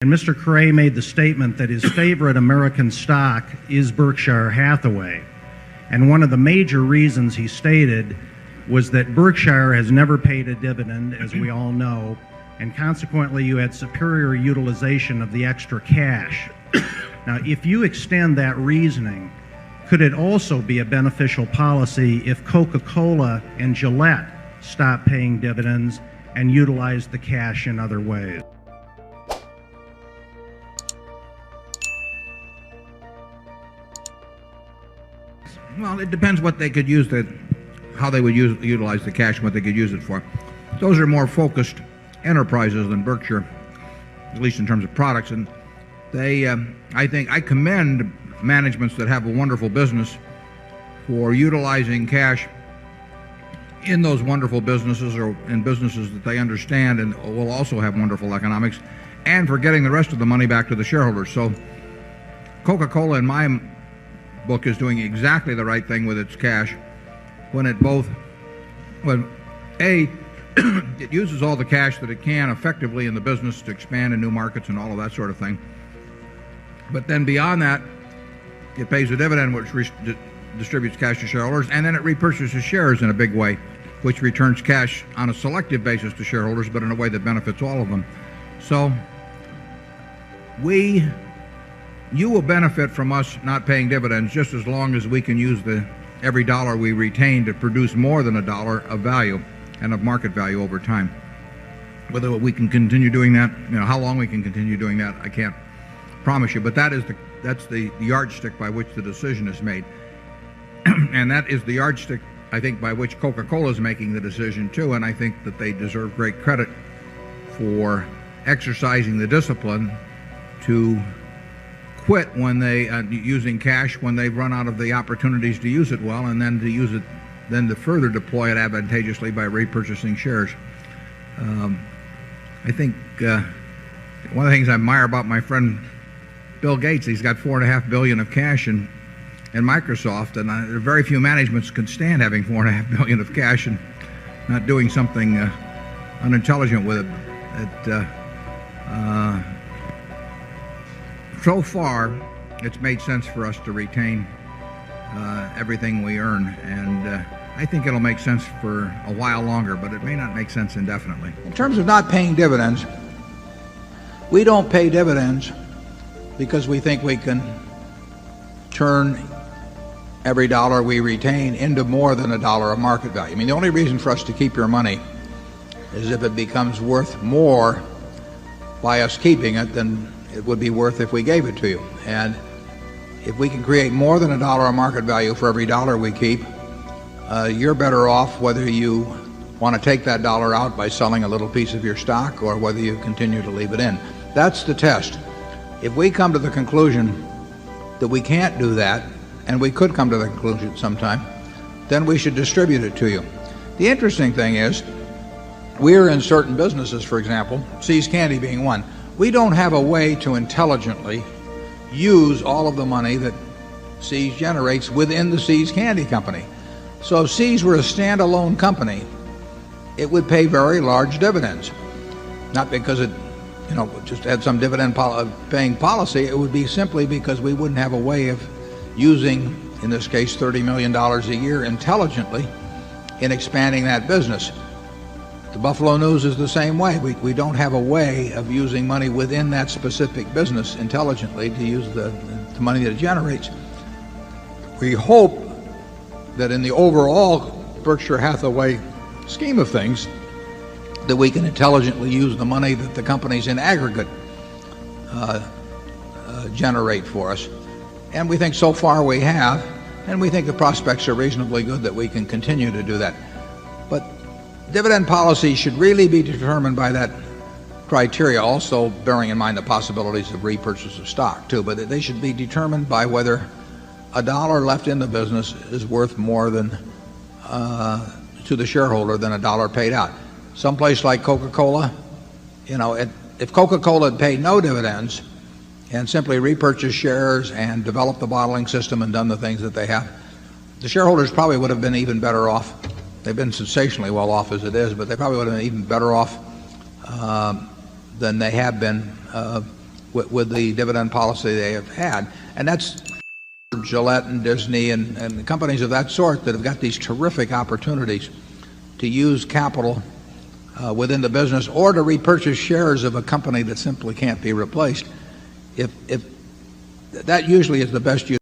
And Mr. Cray made the statement that his favorite American stock is Berkshire Hathaway. And one of the major reasons he stated was that Berkshire has never paid a dividend, as we all know, and consequently you had superior utilization of the extra cash. Now, if you extend that reasoning, could it also be a beneficial policy if Coca-Cola and Gillette stopped paying dividends and utilized the cash in other ways? Well, it depends what they could use how they would utilize the cash and what they could use it for. Those are more focused enterprises than Berkshire, at least in terms of products. And I commend managements that have a wonderful business for utilizing cash in those wonderful businesses or in businesses that they understand and will also have wonderful economics, and for getting the rest of the money back to the shareholders. So Coca-Cola, in my book, is doing exactly the right thing with its cash when it uses all the cash that it can effectively in the business to expand in new markets and all of that sort of thing. But then beyond that, it pays a dividend which distributes cash to shareholders, and then it repurchases shares in a big way, which returns cash on a selective basis to shareholders, but in a way that benefits all of them. So you will benefit from us not paying dividends just as long as we can use every dollar we retain to produce more than a dollar of value and of market value over time. Whether we can continue doing that, how long we can continue doing that, I can't promise you, but that's the yardstick by which the decision is made. And that is the yardstick, I think, by which Coca-Cola is making the decision too, and I think that they deserve great credit for exercising the discipline to quit when they using cash when they've run out of the opportunities to use it well, and then to further deploy it advantageously by repurchasing shares. I think one of the things I admire about my friend Bill Gates, he's got $4.5 billion of cash in Microsoft, and there are very few managements can stand having $4.5 billion of cash and not doing something unintelligent with it. So far, it's made sense for us to retain everything we earn, and I think it'll make sense for a while longer, but it may not make sense indefinitely. In terms of not paying dividends, we don't pay dividends because we think we can turn every dollar we retain into more than a dollar of market value. I mean, the only reason for us to keep your money is if it becomes worth more by us keeping it than it would be worth if we gave it to you. And if we can create more than a dollar of market value for every dollar we keep, you're better off whether you want to take that dollar out by selling a little piece of your stock or whether you continue to leave it in. That's the test. If we come to the conclusion that we can't do that, and we could come to the conclusion sometime, then we should distribute it to you. The interesting thing is, we're in certain businesses, for example, See's Candy being one. We don't have a way to intelligently use all of the money that See's generates within the See's Candy Company. So if See's were a standalone company, it would pay very large dividends. Not because it just had some dividend paying policy. It would be simply because we wouldn't have a way of using, in this case, $30 million a year intelligently in expanding that business. The Buffalo News is the same way. We don't have a way of using money within that specific business intelligently to use the money that it generates. We hope that in the overall Berkshire Hathaway scheme of things, that we can intelligently use the money that the companies in aggregate generate for us. And we think so far we have, and we think the prospects are reasonably good that we can continue to do that. But dividend policy should really be determined by that criteria, also bearing in mind the possibilities of repurchase of stock too, but they should be determined by whether a dollar left in the business is worth more than to the shareholder than a dollar paid out. Someplace like Coca-Cola, if Coca-Cola had paid no dividends and simply repurchased shares and developed the bottling system and done the things that they have, the shareholders probably would have been even better off. They've been sensationally well off as it is, but they probably would have been even better off than they have been with the dividend policy they have had. And that's Gillette and Disney and companies of that sort that have got these terrific opportunities to use capital within the business or to repurchase shares of a company that simply can't be replaced. If that usually is the best use